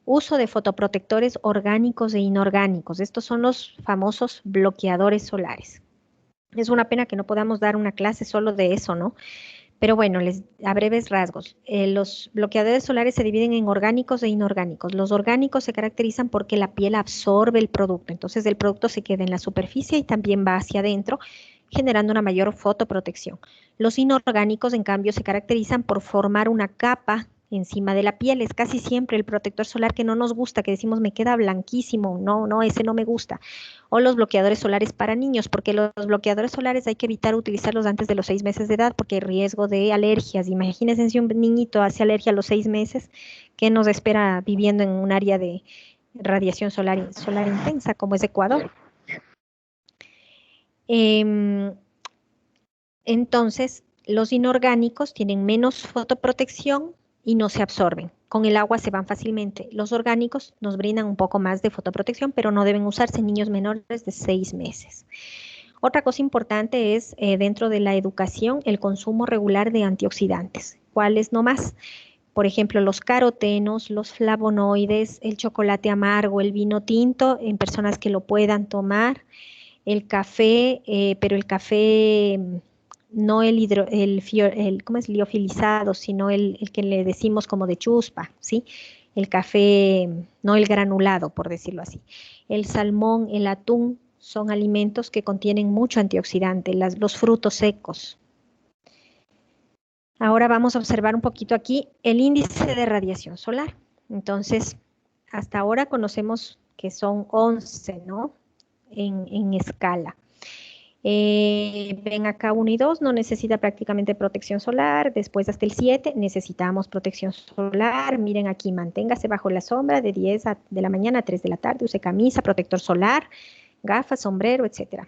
Uso de fotoprotectores orgánicos e inorgánicos. Estos son los famosos bloqueadores solares. Es una pena que no podamos dar una clase solo de eso, ¿no? Pero bueno, a breves rasgos, los bloqueadores solares se dividen en orgánicos e inorgánicos. Los orgánicos se caracterizan porque la piel absorbe el producto, entonces el producto se queda en la superficie y también va hacia adentro, generando una mayor fotoprotección. Los inorgánicos, en cambio, se caracterizan por formar una capa encima de la piel. Es casi siempre el protector solar que no nos gusta, que decimos me queda blanquísimo, no, ese no me gusta. O los bloqueadores solares para niños, porque los bloqueadores solares hay que evitar utilizarlos antes de los 6 meses de edad porque hay riesgo de alergias. Imagínense si un niñito hace alergia a los 6 meses, ¿qué nos espera viviendo en un área de radiación solar intensa como es Ecuador? Entonces, los inorgánicos tienen menos fotoprotección y no se absorben. Con el agua se van fácilmente. Los orgánicos nos brindan un poco más de fotoprotección, pero no deben usarse en niños menores de 6 meses. Otra cosa importante es dentro de la educación el consumo regular de antioxidantes. ¿Cuáles no más? Por ejemplo, los carotenos, los flavonoides, el chocolate amargo, el vino tinto en personas que lo puedan tomar, el café, pero el café no ¿cómo es? Liofilizado, sino el que le decimos como de chuspa, ¿sí? El café, no el granulado, por decirlo así. El salmón, el atún son alimentos que contienen mucho antioxidante, los frutos secos. Ahora vamos a observar un poquito aquí el índice de radiación solar. Entonces, hasta ahora conocemos que son 11, ¿no? En escala. Ven acá 1 y 2, no necesita prácticamente protección solar. Después hasta el 7 necesitamos protección solar. Miren aquí, manténgase bajo la sombra de 10 de la mañana a 3 de la tarde. Use camisa, protector solar, gafas, sombrero, etcétera.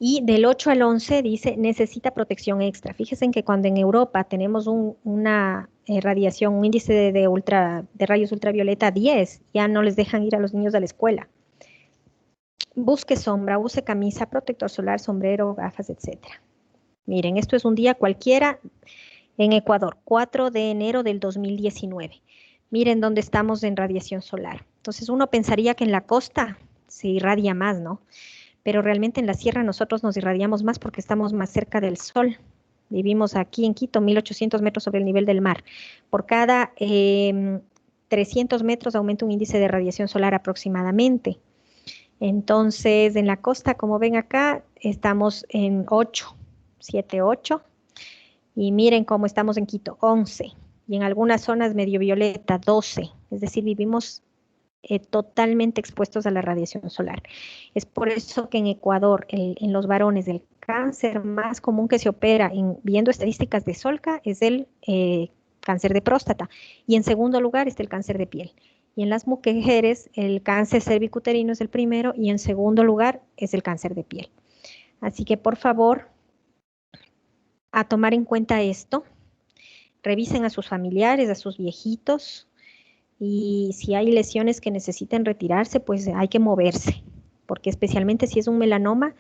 Y del 8 al 11 dice necesita protección extra. Fíjense que cuando en Europa tenemos una radiación, un índice de rayos ultravioleta 10, ya no les dejan ir a los niños a la escuela. Busque sombra, use camisa, protector solar, sombrero, gafas, etc. Miren, esto es un día cualquiera en Ecuador, 4 de enero del 2019. Miren dónde estamos en radiación solar. Entonces uno pensaría que en la costa se irradia más, ¿no? Pero realmente en la sierra nosotros nos irradiamos más porque estamos más cerca del sol. Vivimos aquí en Quito, 1800 metros sobre el nivel del mar. Por cada 300 metros aumenta un índice de radiación solar aproximadamente. Entonces, en la costa, como ven acá, estamos en 8, 7, 8. Y miren cómo estamos en Quito, 11. Y en algunas zonas medio violeta, 12. Es decir, vivimos totalmente expuestos a la radiación solar. Es por eso que en Ecuador, en los varones, el cáncer más común que se opera, viendo estadísticas de Solca, es el cáncer de próstata. Y en segundo lugar está el cáncer de piel. Y en las mujeres, el cáncer cervicuterino es el primero y en segundo lugar es el cáncer de piel. Así que por favor, a tomar en cuenta esto, revisen a sus familiares, a sus viejitos, y si hay lesiones que necesiten retirarse, pues hay que moverse, porque especialmente si es un melanoma,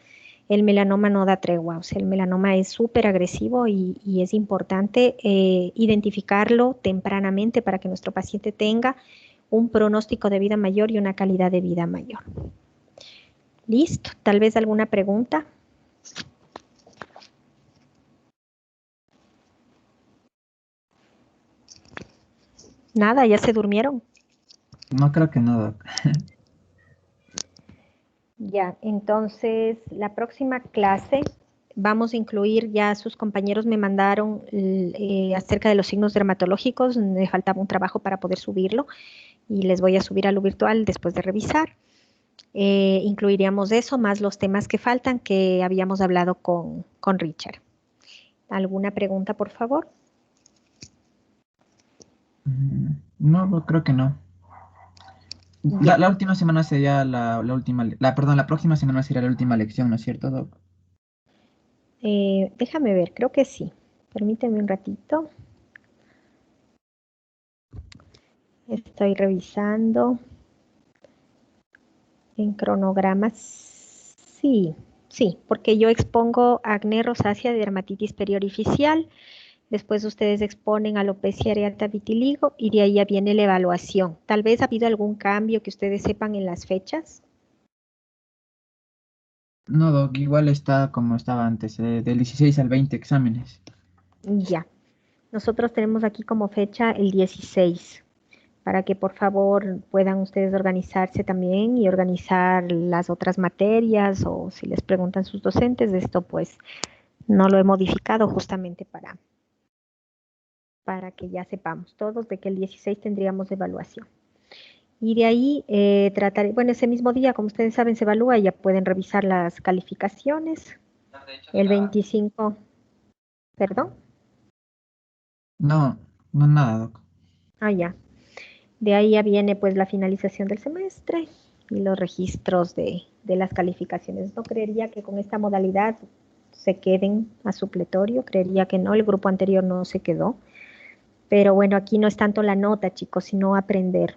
el melanoma no da tregua, o sea, el melanoma es súper agresivo y es importante identificarlo tempranamente para que nuestro paciente tenga un pronóstico de vida mayor y una calidad de vida mayor. Listo, tal vez alguna pregunta. Nada, ya se durmieron. No creo que no, Doc. Ya, entonces la próxima clase vamos a incluir, ya sus compañeros me mandaron acerca de los signos dermatológicos, me faltaba un trabajo para poder subirlo y les voy a subir a lo virtual después de revisar. Incluiríamos eso más los temas que faltan que habíamos hablado con Richard. ¿Alguna pregunta, por favor? No, Doc, creo que no. Ya, La última semana sería la última, perdón, la próxima semana sería la última lección, ¿no es cierto, Doc? déjame ver, creo que sí. Permíteme un ratito. Estoy revisando en cronogramas. Sí, sí, porque yo expongo acné, rosácea, dermatitis periorificial. Después ustedes exponen alopecia areata, vitiligo y de ahí ya viene la evaluación. Tal vez ha habido algún cambio que ustedes sepan en las fechas. No, Doc, igual está como estaba antes, del 16 al 20 exámenes. Ya, nosotros tenemos aquí como fecha el 16, para que por favor puedan ustedes organizarse también y organizar las otras materias o si les preguntan sus docentes, esto pues no lo he modificado justamente para que ya sepamos todos de que el 16 tendríamos evaluación. Y de ahí trataré, bueno, ese mismo día, como ustedes saben, se evalúa y ya pueden revisar las calificaciones. El 25, perdón, No, no nada, Doc. ya. De ahí ya viene pues la finalización del semestre y los registros de las calificaciones. No creería que con esta modalidad se queden a supletorio. Creería que no, el grupo anterior no se quedó. Pero bueno, aquí no es tanto la nota, chicos, sino aprender.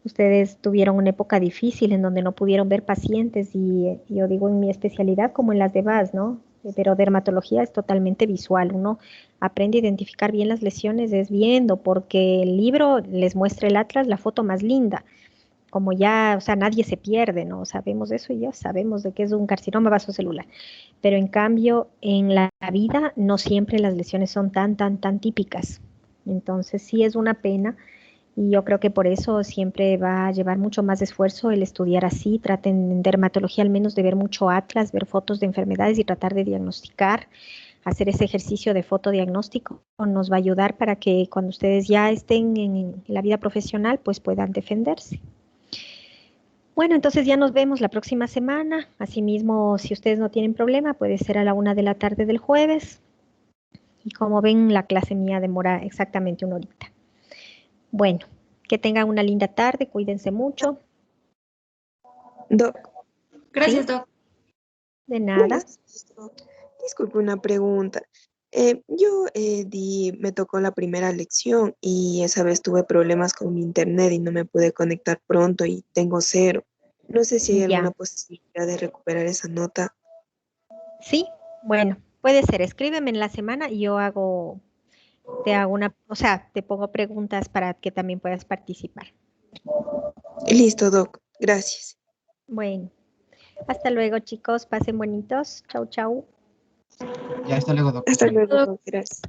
Ustedes tuvieron una época difícil en donde no pudieron ver pacientes y yo digo en mi especialidad como en las demás, ¿no? Pero dermatología es totalmente visual. Uno aprende a identificar bien las lesiones es viendo, porque el libro les muestra el atlas la foto más linda. Como ya, o sea, nadie se pierde, ¿no? Sabemos eso y ya sabemos de qué es un carcinoma vasocelular. Pero en cambio, en la vida no siempre las lesiones son tan típicas. Entonces sí es una pena y yo creo que por eso siempre va a llevar mucho más esfuerzo el estudiar así. Traten en dermatología al menos de ver mucho atlas, ver fotos de enfermedades y tratar de diagnosticar. Hacer ese ejercicio de fotodiagnóstico nos va a ayudar para que cuando ustedes ya estén en la vida profesional, pues puedan defenderse. Bueno, entonces ya nos vemos la próxima semana. Asimismo, si ustedes no tienen problema, puede ser a la 1 de la tarde del jueves. Y como ven, la clase mía demora exactamente 1 horita. Bueno, que tengan una linda tarde, cuídense mucho. Doc, ¿Sí? Gracias, Doc. De nada. buenas noches, Doc. Disculpe una pregunta. Me tocó la primera lección y esa vez tuve problemas con mi internet y no me pude conectar pronto y tengo 0. No sé si hay alguna Ya. posibilidad de recuperar esa nota. Sí, bueno, puede ser. Escríbeme en la semana y te hago o sea, te pongo preguntas para que también puedas participar. Listo, Doc. Gracias. Bueno, hasta luego, chicos. Pasen bonitos. Chau, chau. Ya, hasta luego, doctor. Hasta luego, Doc. Gracias.